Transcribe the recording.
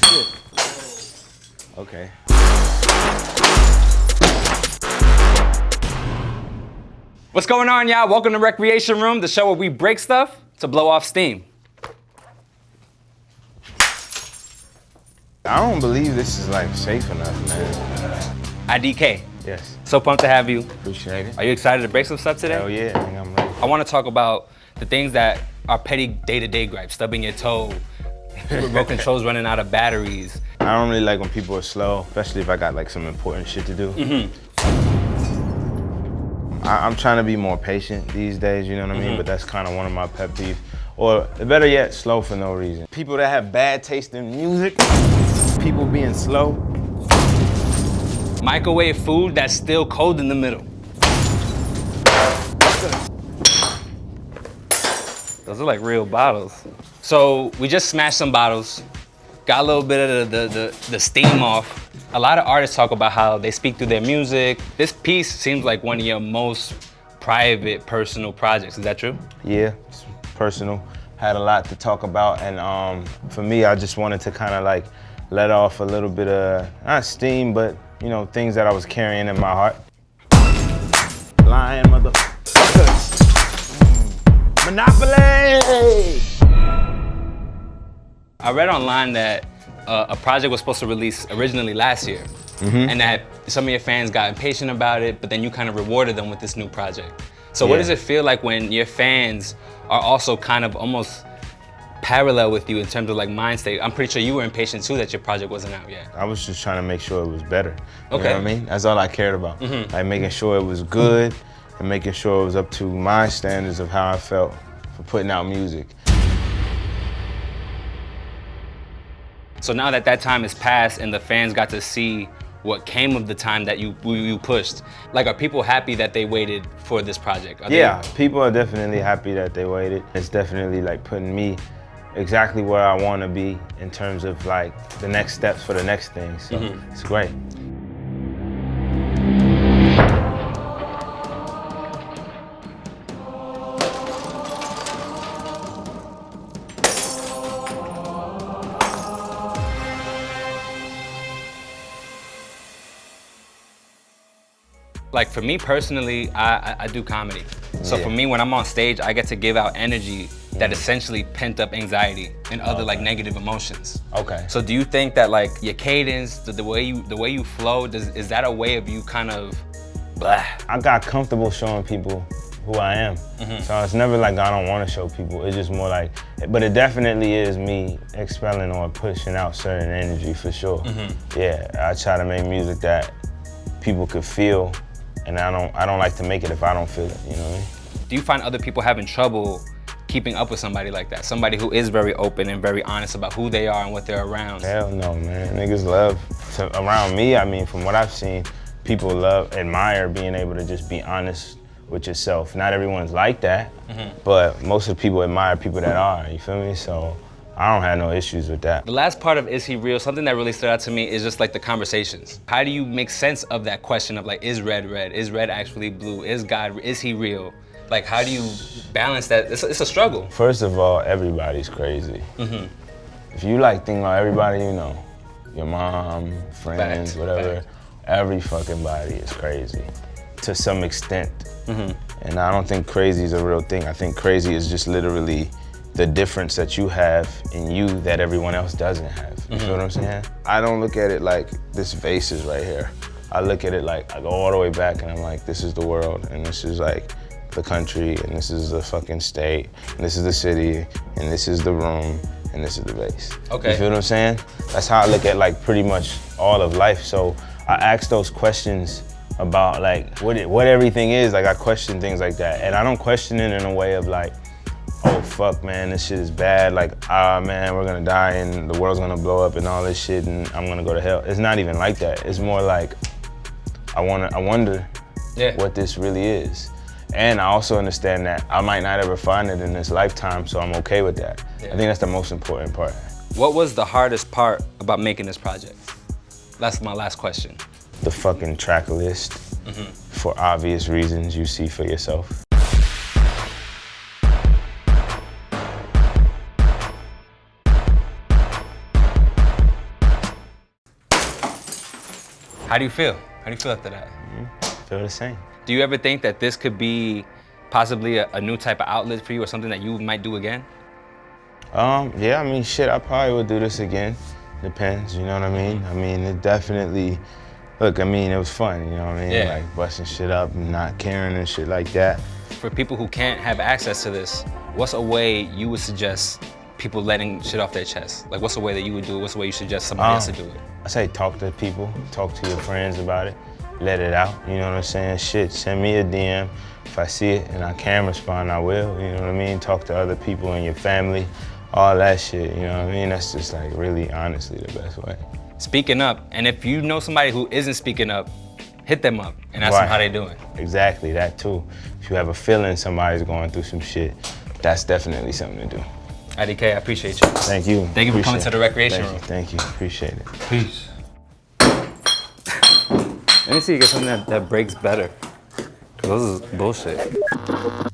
shit. Okay. What's going on, y'all? Welcome to Wreckreation Room, the show where we break stuff to blow off steam. I don't believe this is like safe enough, man. IDK. Yes. So pumped to have you. Appreciate it. Are you excited to break some stuff today? Hell yeah, I think I'm ready. I want to talk about the things that are petty day-to-day gripes, stubbing your toe, remote controls running out of batteries. I don't really like when people are slow, especially if I got like some important shit to do. I'm trying to be more patient these days, you know what I mean? But that's kind of one of my pet peeves. Or better yet, slow for no reason. People that have bad taste in music, people being slow. Microwave food that's still cold in the middle. Those are like real bottles. So we just smashed some bottles, got a little bit of the steam off. A lot of artists talk about how they speak through their music. This piece seems like one of your most private, personal projects. Is that true? Yeah, it's personal. Had a lot to talk about, and for me, I just wanted to kind of like let off a little bit of, not steam, but you know, things that I was carrying in my heart. Lying motherfuckers. Monopoly! I read online that a project was supposed to release originally last year, and that some of your fans got impatient about it, but then you kind of rewarded them with this new project. So what does it feel like when your fans are also kind of almost parallel with you in terms of like mind state? I'm pretty sure you were impatient too that your project wasn't out yet. I was just trying to make sure it was better. You Okay. know what I mean? That's all I cared about. Like making sure it was good and making sure it was up to my standards of how I felt for putting out music. So now that that time has passed and the fans got to see what came of the time that you pushed, like, are people happy that they waited for this project? Yeah, people are definitely happy that they waited. It's definitely like putting me exactly where I want to be in terms of like the next steps for the next thing. So it's great. Like for me personally, I do comedy. So for me, when I'm on stage, I get to give out energy that essentially pent up anxiety and other like negative emotions. Okay. So do you think that like your cadence, the way you flow, is that a way of you kind of blah? I got comfortable showing people who I am. So it's never like I don't want to show people. It's just more like, but it definitely is me expelling or pushing out certain energy for sure. Yeah, I try to make music that people could feel, and I don't like to make it if I don't feel it, you know what I mean? Do you find other people having trouble keeping up with somebody like that? Somebody who is very open and very honest about who they are and what they're around? Hell no, man. Niggas love, around me, I mean, from what I've seen, people admire being able to just be honest with yourself. Not everyone's like that, but most of the people admire people that are, you feel me? So I don't have no issues with that. The last part of Is He Real, something that really stood out to me is just like the conversations. How do you make sense of that question of like, is red red? Is red actually blue? Is God, is he real? Like, how do you balance that? It's a struggle. First of all, everybody's crazy. If you like think about everybody you know, your mom, friends, whatever, every fucking body is crazy to some extent. And I don't think crazy is a real thing. I think crazy is just literally the difference that you have in you that everyone else doesn't have. You feel what I'm saying? I don't look at it like this vase is right here. I look at it like I go all the way back and I'm like, this is the world and this is like the country and this is the fucking state and this is the city and this is the room and this is the vase. Okay. You feel what I'm saying? That's how I look at like pretty much all of life. So I ask those questions about like what everything is. Like I question things like that, and I don't question it in a way of like, oh fuck man, this shit is bad, like man, we're gonna die and the world's gonna blow up and all this shit and I'm gonna go to hell. It's not even like that. It's more like I wonder what this really is. And I also understand that I might not ever find it in this lifetime, so I'm okay with that. I think that's the most important part. What was the hardest part about making this project? That's my last question. The fucking track list, for obvious reasons you see for yourself. How do you feel? How do you feel after that? Feel the same. Do you ever think that this could be possibly a new type of outlet for you or something that you might do again? Yeah, I mean, shit, I probably would do this again. Depends, you know what I mean? I mean, it definitely, look, I mean, it was fun, you know what I mean? Yeah. Like busting shit up and not caring and shit like that. For people who can't have access to this, what's a way you would suggest people letting shit off their chest? Like, what's a way that you would do it? What's a way you suggest somebody else to do it? I say talk to people, talk to your friends about it, let it out, you know what I'm saying? Shit, send me a DM. If I see it and I can respond, I will, you know what I mean? Talk to other people in your family, all that shit, you know what I mean? That's just like really honestly the best way. Speaking up, and if you know somebody who isn't speaking up, hit them up and ask them how they doing. Exactly, that too. If you have a feeling somebody's going through some shit, that's definitely something to do. IDK, I appreciate you. Thank you. Thank you for coming to the Wreckreation room. Thank you, appreciate it. Peace. Let me see you get something that breaks better. Cause this is bullshit.